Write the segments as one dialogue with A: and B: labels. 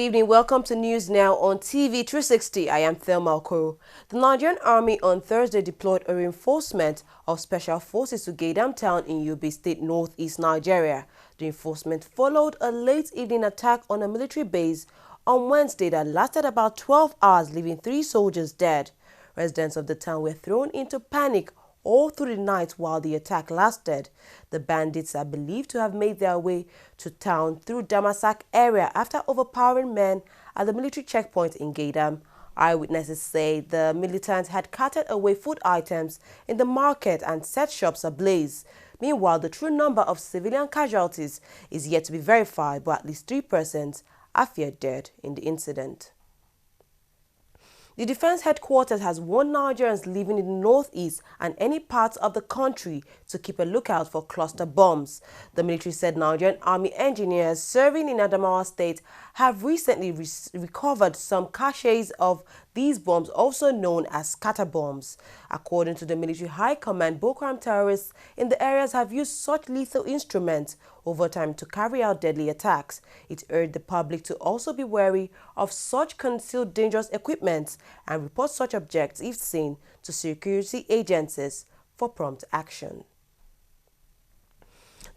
A: evening. Welcome to News Now on TV360. I am Thelma Okoro. The Nigerian Army on Thursday deployed a reinforcement of special forces to Gaidam town in Yobe State, northeast Nigeria. The reinforcement followed a late evening attack on a military base on Wednesday that lasted about 12 hours, leaving 3 soldiers dead. Residents of the town were thrown into panic all through the night while the attack lasted. The bandits are believed to have made their way to town through Damasak area after overpowering men at the military checkpoint in Gaidam. Eyewitnesses say the militants had carted away food items in the market and set shops ablaze. Meanwhile, the true number of civilian casualties is yet to be verified, but at least 3 persons are feared dead in the incident. The Defense Headquarters has warned Nigerians living in the northeast and any parts of the country to keep a lookout for cluster bombs. The military said Nigerian Army engineers serving in Adamawa State have recently recovered some caches of these bombs, also known as scatter bombs. According to the military high command, Boko Haram terrorists in the areas have used such lethal instruments over time to carry out deadly attacks. It urged the public to also be wary of such concealed dangerous equipment and report such objects if seen to security agencies for prompt action.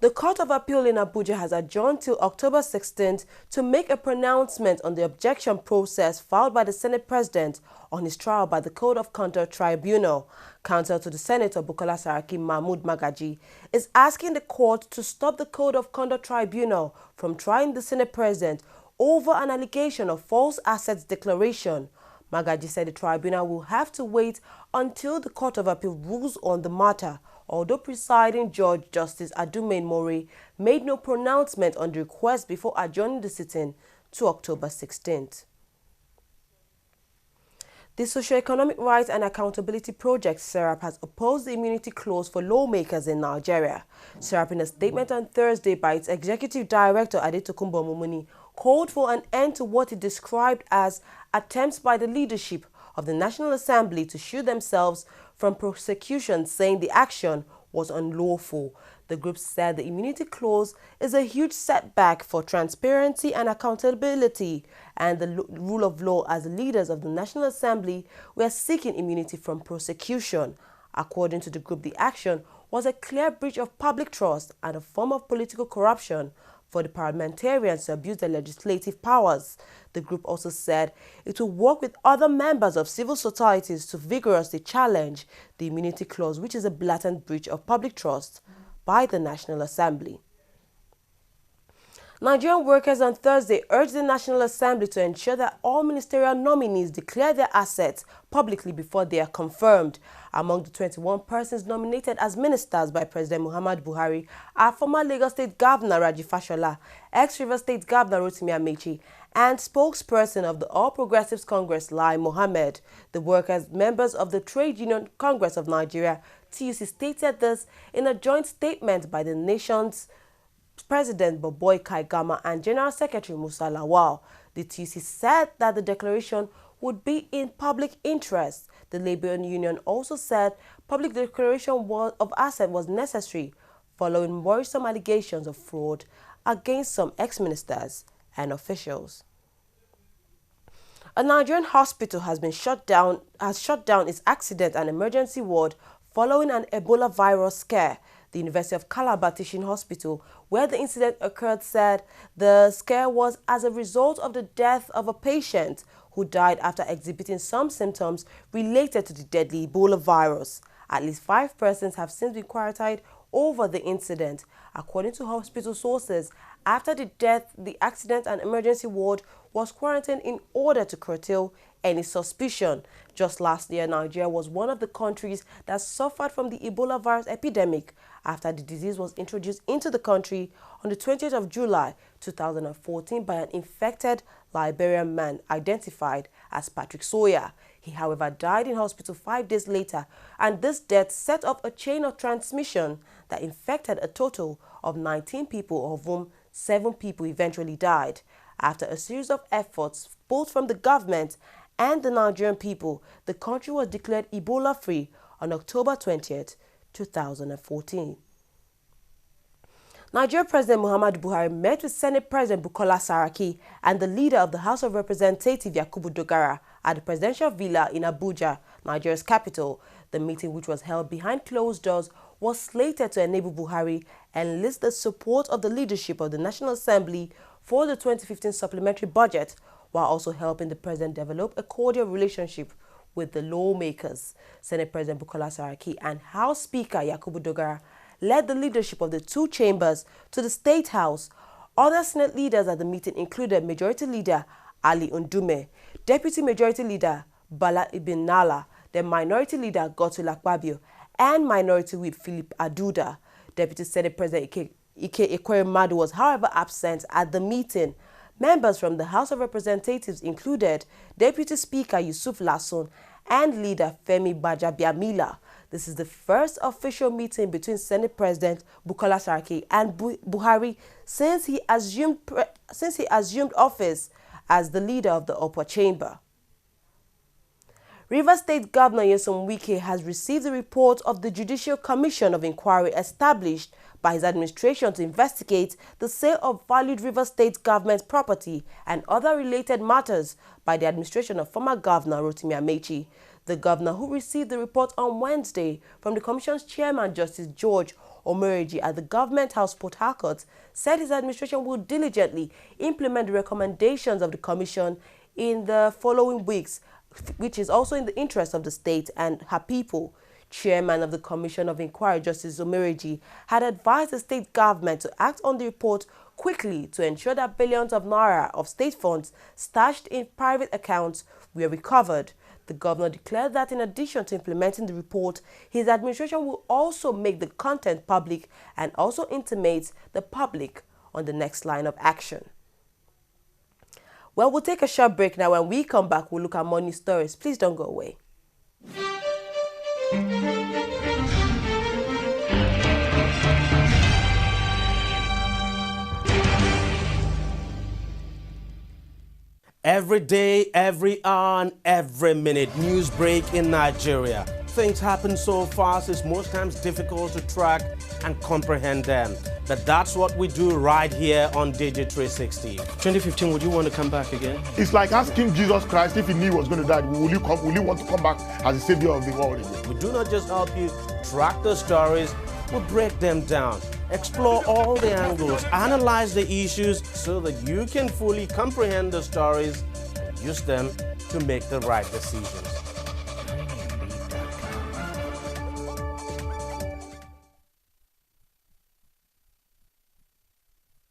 A: The Court of Appeal in Abuja has adjourned till October 16th to make a pronouncement on the objection process filed by the Senate President on his trial by the Code of Conduct Tribunal. Counsel to the Senator Bukola Saraki Mahmood Magaji is asking the court to stop the Code of Conduct Tribunal from trying the Senate President over an allegation of false assets declaration. Magaji said the tribunal will have to wait until the Court of Appeal rules on the matter, although presiding Judge Justice Adumain More made no pronouncement on the request before adjourning the sitting to October 16th. The Socio-Economic Rights and Accountability Project, SERAP, has opposed the immunity clause for lawmakers in Nigeria. SERAP, in a statement on Thursday by its Executive Director Adetokunbo Mumuni, called for an end to what it described as attempts by the leadership of the National Assembly to shield themselves from prosecution, saying the action was unlawful. The group said the immunity clause is a huge setback for transparency and accountability and the rule of law, as leaders of the National Assembly were seeking immunity from prosecution. According to the group, the action was a clear breach of public trust and a form of political corruption for the parliamentarians to abuse their legislative powers. The group also said it will work with other members of civil societies to vigorously challenge the immunity clause, which is a blatant breach of public trust by the National Assembly. Nigerian workers on Thursday urged the National Assembly to ensure that all ministerial nominees declare their assets publicly before they are confirmed. Among the 21 persons nominated as ministers by President Muhammadu Buhari are former Lagos State Governor Raji Fashola, ex-Rivers State Governor Rotimi Amechi, and spokesperson of the All Progressives Congress, Lai Mohammed. The workers, members of the Trade Union Congress of Nigeria, TUC, stated this in a joint statement by the nation's President Boboy Kaigama and General Secretary Musa Lawal. The TUC said that the declaration would be in public interest. The Labour Union also said public declaration of asset was necessary following worrisome allegations of fraud against some ex-ministers and officials. A Nigerian hospital has shut down its accident and emergency ward following an Ebola virus scare. The University of Calabar Teaching Hospital, where the incident occurred, said the scare was as a result of the death of a patient who died after exhibiting some symptoms related to the deadly Ebola virus. At least 5 persons have since been quarantined over the incident. According to hospital sources, after the death, the accident and emergency ward was quarantined in order to curtail any suspicion. Just last year, Nigeria was one of the countries that suffered from the Ebola virus epidemic after the disease was introduced into the country on the 20th of July 2014 by an infected Liberian man identified as Patrick Sawyer. He, however, died in hospital 5 days later, and this death set off a chain of transmission that infected a total of 19 people, of whom 7 people eventually died. After a series of efforts, both from the government and the Nigerian people, the country was declared Ebola-free on October 20th, 2014. Nigeria President Muhammadu Buhari met with Senate President Bukola Saraki and the leader of the House of Representatives Yakubu Dogara at the presidential villa in Abuja, Nigeria's capital. The meeting, which was held behind closed doors, was slated to enable Buhari enlist the support of the leadership of the National Assembly for the 2015 supplementary budget, while also helping the president develop a cordial relationship with the lawmakers. Senate President Bukola Saraki and House Speaker Yakubu Dogara led the leadership of the two chambers to the State House. Other Senate leaders at the meeting included Majority Leader Ali Ndume, Deputy Majority Leader Bala Ibn Nala, the Minority Leader Godswill Akpabio, and Minority Whip Philip Aduda. Deputy Senate President Ike Ekweremadu was, however, absent at the meeting. Members from the House of Representatives included Deputy Speaker Yusuf Lasson and Leader Femi Gbajabiamila. This is the first official meeting between Senate President Bukola Saraki and Buhari since he assumed office as the leader of the upper chamber. Rivers State Governor Nyesom Wike has received the report of the Judicial Commission of Inquiry established by his administration to investigate the sale of valued Rivers State government property and other related matters by the administration of former Governor Rotimi Amechi. The governor, who received the report on Wednesday from the Commission's chairman, Justice George Omereji, at the Government House, Port Harcourt, said his administration will diligently implement the recommendations of the Commission in the following weeks, which is also in the interest of the state and her people. Chairman of the Commission of Inquiry, Justice Omereji, had advised the state government to act on the report quickly to ensure that billions of naira of state funds stashed in private accounts were recovered. The governor declared that in addition to implementing the report, his administration will also make the content public and also intimate the public on the next line of action. Well, we'll take a short break now. When we come back, we'll look at more news stories. Please don't go away.
B: Every day, every hour, and every minute, news break in Nigeria. Things happen so fast, it's most times difficult to track and comprehend them. But that's what we do right here on TV360. 2015, would you want to come back again?
C: It's like asking Jesus Christ if he knew he was going to die, will you want to come back as the savior of the world again?
B: We do not just help you track the stories, we break them down, explore all the angles, analyze the issues so that you can fully comprehend the stories and use them to make the right decisions.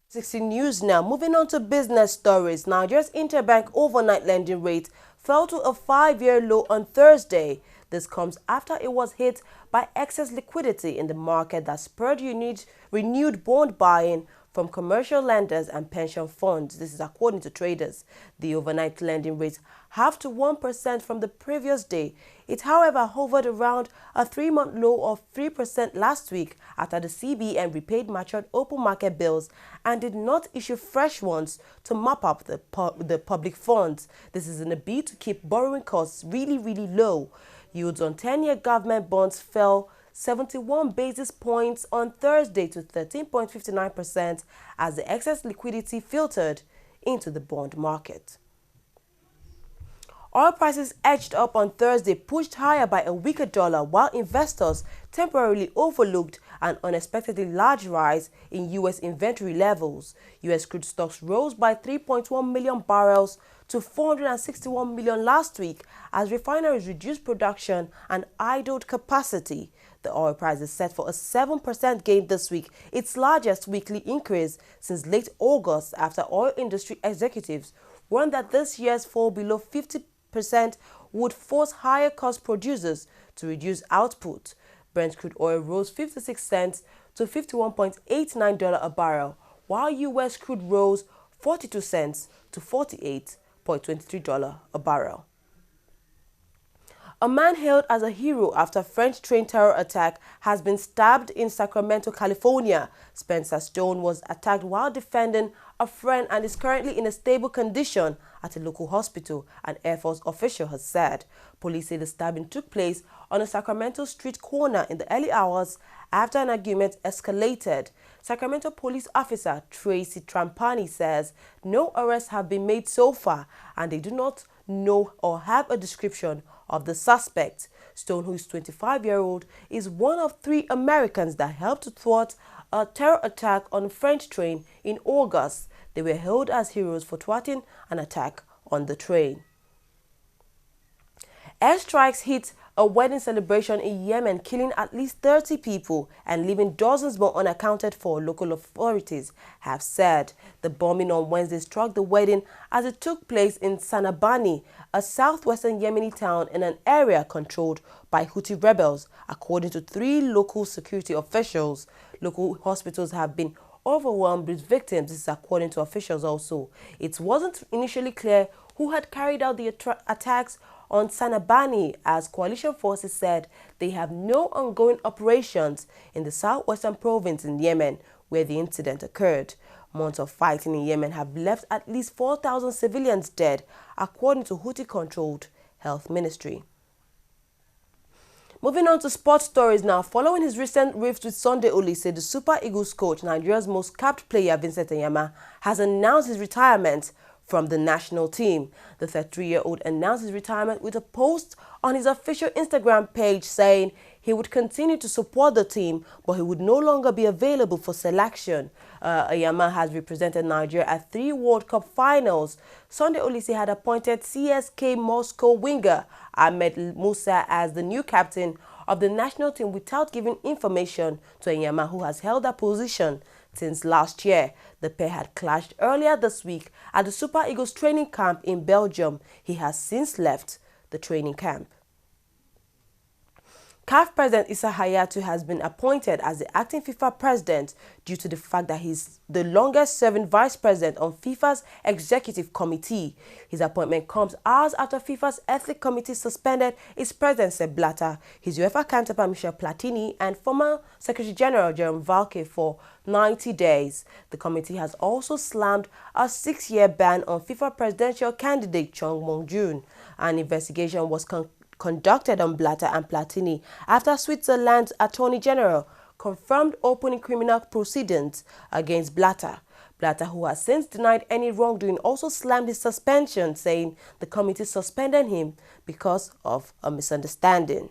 A: 60 News now. Moving on to business stories. Nigeria's interbank overnight lending rate fell to a 5-year low on Thursday. This comes after it was hit by excess liquidity in the market that spurred renewed bond buying from commercial lenders and pension funds. This is according to traders. The overnight lending rate halved to 1% from the previous day. It, however, hovered around a 3-month low of 3% last week after the CBN repaid matured open market bills and did not issue fresh ones to mop up the public funds. This is in a bid to keep borrowing costs really low. Yields on 10-year government bonds fell 71 basis points on Thursday to 13.59% as the excess liquidity filtered into the bond market. Oil prices edged up on Thursday, pushed higher by a weaker dollar, while investors temporarily overlooked an unexpectedly large rise in U.S. inventory levels. U.S. crude stocks rose by 3.1 million barrels to 461 million last week as refineries reduced production and idled capacity. The oil price is set for a 7% gain this week, its largest weekly increase since late August, after oil industry executives warned that this year's fall below 50% would force higher cost producers to reduce output. Brent crude oil rose 56 cents to $51.89 a barrel, while U.S. crude rose 42 cents to $48.23 a barrel. A man hailed as a hero after French train terror attack has been stabbed in Sacramento, California. Spencer Stone was attacked while defending a friend and is currently in a stable condition at a local hospital, an Air Force official has said. Police say the stabbing took place on a Sacramento street corner in the early hours after an argument escalated. Sacramento police officer Tracy Trampani says no arrests have been made so far and they do not know or have a description of the suspect. Stone, who is 25-year-old, is one of 3 Americans that helped to thwart a terror attack on a French train in August. They were hailed as heroes for thwarting an attack on the train. Airstrikes hit a wedding celebration in Yemen, killing at least 30 people and leaving dozens more unaccounted for, local authorities have said. The bombing on Wednesday struck the wedding as it took place in Sanabani, a southwestern Yemeni town in an area controlled by Houthi rebels, according to 3 local security officials. Local hospitals have been overwhelmed with victims, this is according to officials also. It wasn't initially clear who had carried out the attacks on Sanabani, as coalition forces said they have no ongoing operations in the southwestern province in Yemen where the incident occurred. Months of fighting in Yemen have left at least 4,000 civilians dead, according to Houthi-controlled health ministry. Moving on to sports stories now. Following his recent rift with Sunday Olise, the Super Eagles coach, Nigeria's most capped player Vincent Enyama, has announced his retirement from the national team. The 33-year-old announced his retirement with a post on his official Instagram page saying he would continue to support the team, but he would no longer be available for selection. Enyama has represented Nigeria at 3 World Cup finals. Sunday Olise had appointed CSK Moscow winger Ahmed Musa as the new captain of the national team without giving information to Enyama, who has held that position since last year. The pair had clashed earlier this week at the Super Eagles training camp in Belgium. He has since left the training camp. CAF President Issa Hayatou has been appointed as the acting FIFA president due to the fact that he's the longest-serving vice president on FIFA's executive committee. His appointment comes hours after FIFA's ethics committee suspended its president Sepp Blatter, his UEFA counterpart Michel Platini, and former Secretary General Jerome Valcke for 90 days. The committee has also slammed a 6-year ban on FIFA presidential candidate Chung Mong-jun. An investigation was conducted on Blatter and Platini after Switzerland's Attorney General confirmed opening criminal proceedings against Blatter. Blatter, who has since denied any wrongdoing, also slammed his suspension, saying the committee suspended him because of a misunderstanding.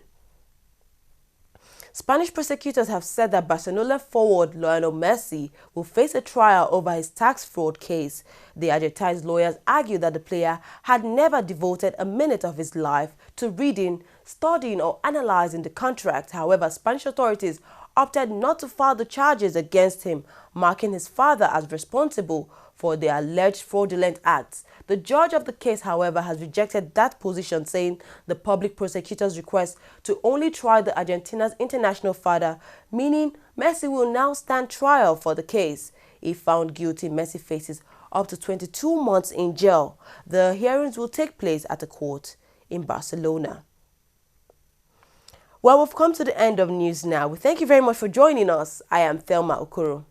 A: Spanish prosecutors have said that Barcelona forward Lionel Messi will face a trial over his tax fraud case. The Argentine lawyers argue that the player had never devoted a minute of his life to reading, studying or analyzing the contract. However, Spanish authorities opted not to file the charges against him, marking his father as responsible for the alleged fraudulent acts. The judge of the case, however, has rejected that position, saying the public prosecutor's request to only try the Argentina's international father, meaning Messi will now stand trial for the case. If found guilty, Messi faces up to 22 months in jail. The hearings will take place at a court in Barcelona. Well, we've come to the end of news now. We thank you very much for joining us. I am Thelma Okoro.